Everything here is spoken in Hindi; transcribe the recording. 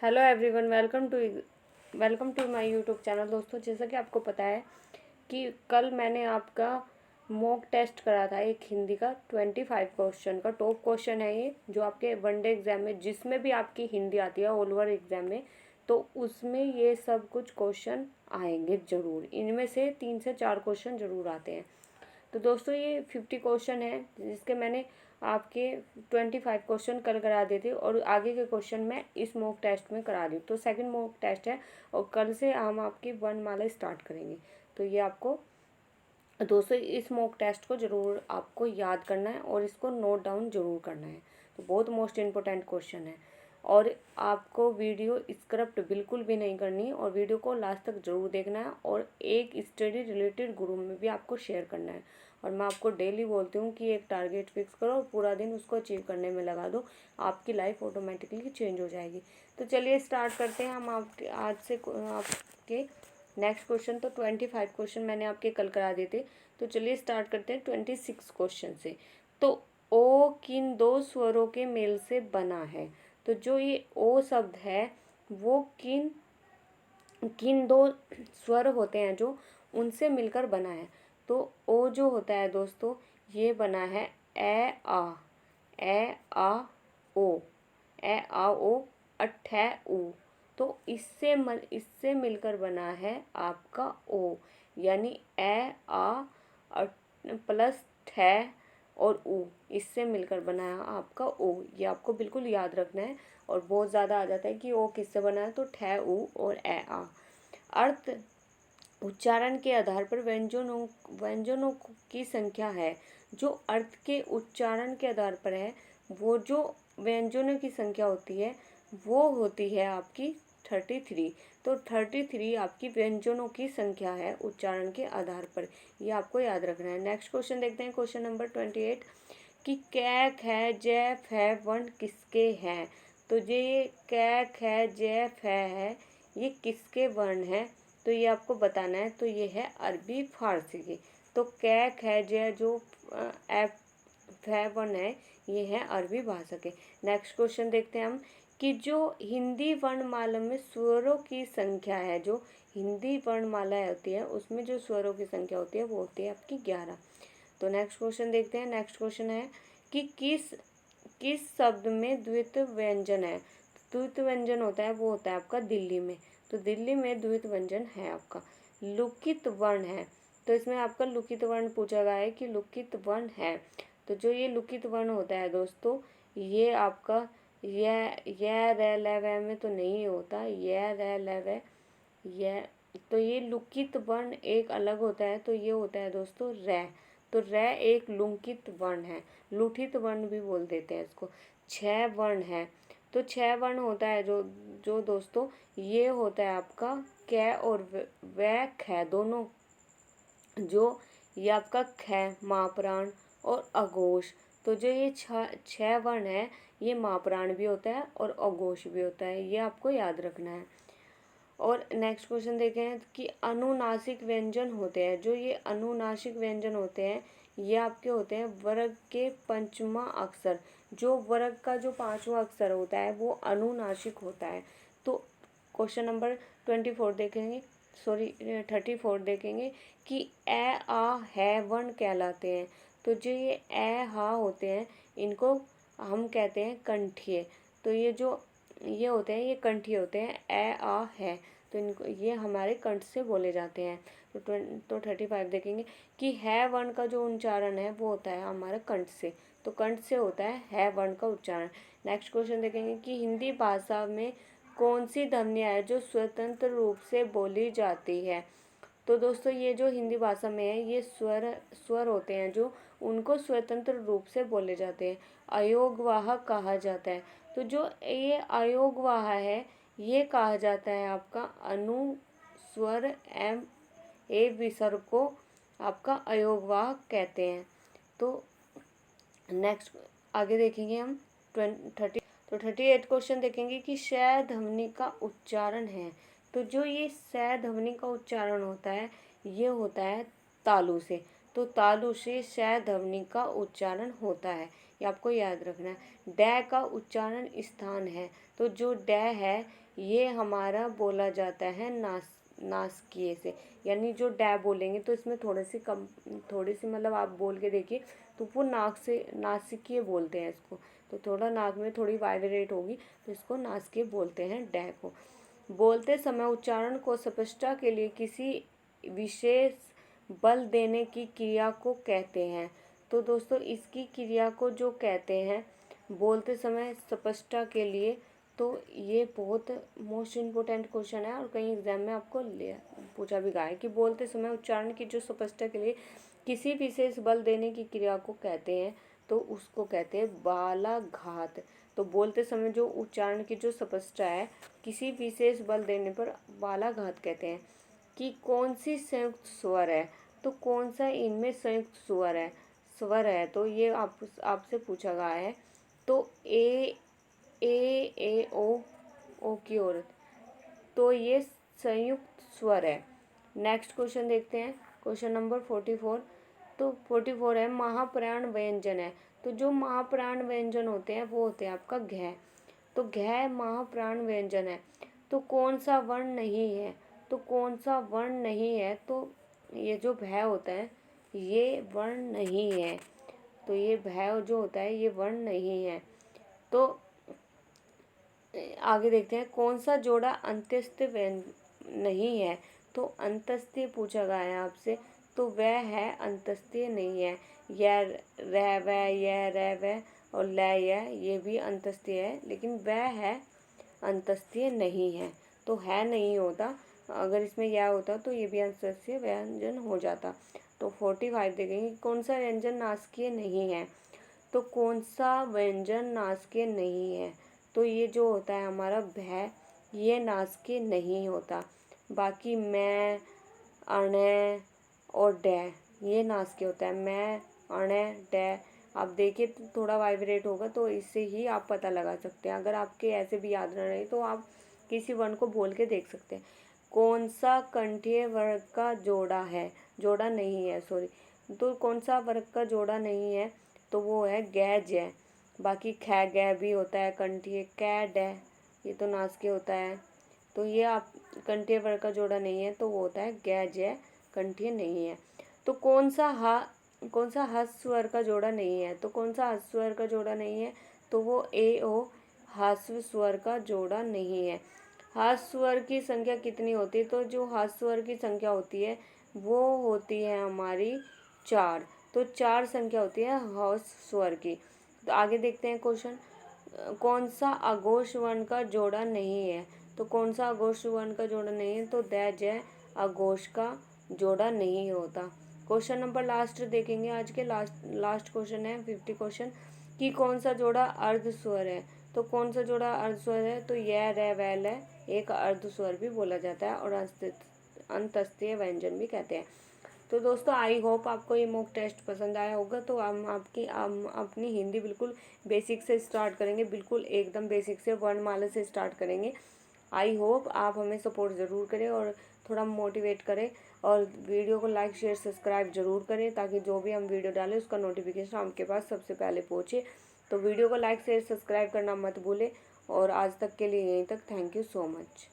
Hello everyone, welcome to my YouTube channel. दोस्तों, जैसा कि आपको पता है कि कल मैंने आपका मॉक टेस्ट करा था एक हिंदी का 25 क्वेश्चन का। टॉप क्वेश्चन है ये, जो आपके वनडे एग्जाम में जिसमें भी आपकी हिंदी आती है ऑल ओवर एग्जाम में, तो उसमें ये सब कुछ क्वेश्चन आएंगे ज़रूर। इनमें से 3 से 4 क्वेश्चन ज़रूर आते हैं। तो दोस्तों, ये 50 क्वेश्चन है जिसके मैंने आपके 25 क्वेश्चन कल करा दिए थे और आगे के क्वेश्चन मैं इस मॉक टेस्ट में करा दी। तो सेकंड मॉक टेस्ट है और कल से हम आपकी वर्णमाला स्टार्ट करेंगे। तो ये आपको दोस्तों इस मॉक टेस्ट को ज़रूर आपको याद करना है और इसको नोट डाउन ज़रूर करना है। तो बहुत मोस्ट इम्पोर्टेंट क्वेश्चन है और आपको वीडियो स्क्रप्ट बिल्कुल भी नहीं करनी और वीडियो को लास्ट तक ज़रूर देखना है और एक स्टडी रिलेटेड ग्रुप में भी आपको शेयर करना है। और मैं आपको डेली बोलती हूँ कि एक टारगेट फिक्स करो और पूरा दिन उसको अचीव करने में लगा दो, आपकी लाइफ ऑटोमेटिकली चेंज हो जाएगी। तो चलिए स्टार्ट करते हैं हम आपके आज से आपके नेक्स्ट क्वेश्चन। तो 25 क्वेश्चन मैंने आपके कल करा दिए थे। तो चलिए स्टार्ट करते हैं 26 क्वेश्चन से। तो ओ किन दो स्वरों के मेल से बना है? तो जो ये ओ शब्द है वो किन किन दो स्वर होते हैं जो उनसे मिलकर बना है? तो ओ जो होता है दोस्तों, ये बना है ए आ ओ, ए आ ओ अठै उ। तो इससे मिलकर बना है आपका ओ, यानी ए आ प्लस ठे और ऊ, इससे मिलकर बना है आपका ओ। ये आपको बिल्कुल याद रखना है। और बहुत ज़्यादा आ जाता है कि ओ किससे बना है, तो ठे ऊ और ए आ। अर्थ उच्चारण के आधार पर व्यंजनों की संख्या है। जो अर्थ के उच्चारण के आधार पर है, वो जो व्यंजनों की संख्या होती है वो होती है आपकी 33। तो 33 आपकी व्यंजनों की संख्या है उच्चारण के आधार पर। ये आपको याद रखना है। नेक्स्ट क्वेश्चन देखते हैं, क्वेश्चन नंबर 28 कि कै ख जै फै वर्ण किसके हैं? तो ये कै ख जै फै है, ये किसके वर्ण है? तो ये आपको बताना है। तो ये है अरबी फारसी की। तो कै ख जै जो एफ फै वर्ण है, ये है अरबी भाषा के। नेक्स्ट क्वेश्चन देखते हैं हम कि जो हिंदी वर्णमाला में स्वरों की संख्या है, जो हिंदी वर्णमाला होती है उसमें जो स्वरों की संख्या होती है वो होती है आपकी 11। तो नेक्स्ट क्वेश्चन देखते हैं। नेक्स्ट क्वेश्चन है कि किस शब्द में द्वित व्यंजन है? द्वित व्यंजन होता है वो होता है आपका दिल्ली में। तो दिल्ली में द्वित व्यंजन है आपका लुकित वर्ण है। तो इसमें आपका लुकित वर्ण पूछा गया है कि लुकित वर्ण है। तो जो ये लुकित वर्ण होता है दोस्तों, ये आपका यह रे ले वे में तो नहीं होता, यह रे ले वे यह। तो ये लुकित वर्ण एक अलग होता है, तो ये होता है दोस्तों रे। तो रे एक लुकित वर्ण है, लुठित वर्ण भी बोल देते हैं इसको। 6 वर्ण है। तो 6 वर्ण होता है जो जो दोस्तों ये होता है आपका कै और व ख दोनों। जो ये आपका ख मापराण और अघोष। तो जो ये 6 वर्ण है, ये मापराण भी होता है और अघोष भी होता है। ये आपको याद रखना है। और नेक्स्ट क्वेश्चन देखें कि अनुनासिक व्यंजन होते हैं। जो ये अनुनासिक व्यंजन होते हैं, ये आपके होते हैं वर्ग के पंचमा अक्षर। जो वर्ग का जो 5वां अक्षर होता है वो अनुनासिक होता है। तो क्वेश्चन नंबर 24 देखेंगे, सॉरी 34 देखेंगे कि ए आ है वर्ण कहलाते हैं। तो जो ये ए हा होते हैं इनको हम कहते हैं कंठीय। तो ये होते हैं, ये कंठीय होते हैं, ए आ है। तो इनको ये हमारे कंठ से बोले जाते हैं। तो 35 देखेंगे कि है वर्ण का जो उच्चारण है वो होता है हमारे कंठ से। तो कंठ से होता है वर्ण का उच्चारण। नेक्स्ट क्वेश्चन देखेंगे कि हिंदी भाषा में कौन सी ध्वनियाँ है जो स्वतंत्र रूप से बोली जाती है? तो दोस्तों ये जो हिंदी भाषा में है, ये स्वर होते हैं जो उनको स्वतंत्र रूप से बोले जाते हैं, अयोगवाह कहा जाता है। तो जो ये अयोगवाह है, ये कहा जाता है आपका अनुस्वर एम ए विसर्ग को आपका अयोगवाह कहते हैं। तो नेक्स्ट आगे देखेंगे हम 38 क्वेश्चन देखेंगे कि श ध्वनि का उच्चारण है। तो जो ये श ध्वनि का उच्चारण होता है, ये होता है तालु से। तो तालु से श ध्वनि का उच्चारण होता है। ये आपको याद रखना है। डै का उच्चारण स्थान है, तो जो डै है ये हमारा बोला जाता है नासिकिए से, यानी जो डै बोलेंगे तो इसमें थोड़ी सी मतलब आप बोल के देखिए तो वो नाक से नासिकिए बोलते हैं इसको, तो थोड़ा नाक में थोड़ी वाइब्रेट होगी तो इसको नासिकिए बोलते हैं डै को। बोलते समय उच्चारण को स्पष्टता के लिए किसी विशेष बल देने की क्रिया को कहते हैं। तो दोस्तों इसकी क्रिया को जो कहते हैं बोलते समय स्पष्टता के लिए, तो ये बहुत मोस्ट इम्पोर्टेंट क्वेश्चन है और कहीं एग्जाम में आपको पूछा भी गया है कि बोलते समय उच्चारण की जो स्पष्टता के लिए किसी विशेष बल देने की क्रिया को कहते हैं, तो उसको कहते हैं बालाघात। तो बोलते समय जो उच्चारण की जो स्पष्टता है किसी विशेष बल देने पर बालाघात कहते हैं। कि कौन सी संयुक्त स्वर है, तो कौन सा इनमें संयुक्त स्वर है तो ये आपसे पूछा गया है। तो ए ओ की औरत, तो ये संयुक्त स्वर है। नेक्स्ट क्वेश्चन देखते हैं, क्वेश्चन नंबर 44। तो 44 है महाप्राण व्यंजन है, तो जो महाप्राण व्यंजन होते हैं वो होते हैं आपका घ। तो घ महाप्राण व्यंजन है, तो कौन सा वर्ण नहीं है, तो कौन सा वर्ण नहीं है, तो ये जो भय होता है ये वर्ण नहीं है, तो ये भय जो होता है ये वर्ण नहीं है। तो आगे देखते हैं कौन सा जोड़ा अंत्यस्थ नहीं है, तो अंतस्थ पूछा गया है आपसे, तो वह है अंतस्थ नहीं है। यह रह वह, यह रह वह और ल यह, ये भी अंतस्थ है, लेकिन वह है अंतस्थ नहीं है, तो है नहीं होता। अगर इसमें यह होता तो ये भी अंतस्थ व्यंजन हो जाता। तो 45 देखेंगे कौन सा व्यंजन नासिकीय नहीं है, तो कौन सा व्यंजन नासिकीय नहीं है, तो ये जो होता है हमारा भय, ये नासिकीय नहीं होता। बाकी मैं, अण और डै ये नासिकीय होता है। मैं, अण, डै आप देखिए तो थोड़ा वाइब्रेट होगा, तो इससे ही आप पता लगा सकते हैं। अगर आपके ऐसे भी याद ना रहे तो आप किसी वर्ण को बोल के देख सकते हैं। कौन सा कंठीय वर्ग का जोड़ा है, जोड़ा नहीं है सॉरी, तो कौन सा वर्ग का जोड़ा नहीं है, तो वो है गै जै। बाकी ख गै भी होता है कंठीय, कै डै ये तो नासिकीय होता है, तो ये आप कंठीय वर्ग का जोड़ा नहीं है, तो वो होता है गै जै, कंठीय नहीं है। तो कौन सा हस्त स्वर का जोड़ा नहीं है, तो कौन सा हस्त स्वर का जोड़ा नहीं है, तो वो ए ओ ह्रस्व स्वर का जोड़ा नहीं है। ह्रस्व स्वर की संख्या कितनी होती है, तो जो ह्रस्व स्वर की संख्या होती है वो होती है हमारी 4, तो 4 संख्या होती है ह्रस्व स्वर की। तो आगे देखते हैं क्वेश्चन, कौन सा अघोष वर्ण का जोड़ा नहीं है, तो कौन सा अघोष वर्ण का जोड़ा नहीं है, तो दै जै अघोष का जोड़ा नहीं होता। क्वेश्चन नंबर लास्ट देखेंगे, आज के लास्ट क्वेश्चन है 50 क्वेश्चन, कि कौन सा जोड़ा अर्ध स्वर है, तो कौन सा जोड़ा अर्ध स्वर है, तो यह रह वैल है एक अर्ध स्वर भी बोला जाता है और अंतस्थिय व्यंजन भी कहते हैं। तो दोस्तों आई होप आपको ये मॉक टेस्ट पसंद आया होगा। तो हम अपनी हिंदी बिल्कुल बेसिक से स्टार्ट करेंगे, बिल्कुल एकदम बेसिक से वर्णमाला से स्टार्ट करेंगे। आई होप आप हमें सपोर्ट ज़रूर करें और थोड़ा मोटिवेट करें, और वीडियो को लाइक शेयर सब्सक्राइब जरूर करें, ताकि जो भी हम वीडियो डालें उसका नोटिफिकेशन आपके पास सबसे पहले पहुँचे। तो वीडियो को लाइक शेयर सब्सक्राइब करना मत भूलें, और आज तक के लिए यहीं तक। Thank you so much.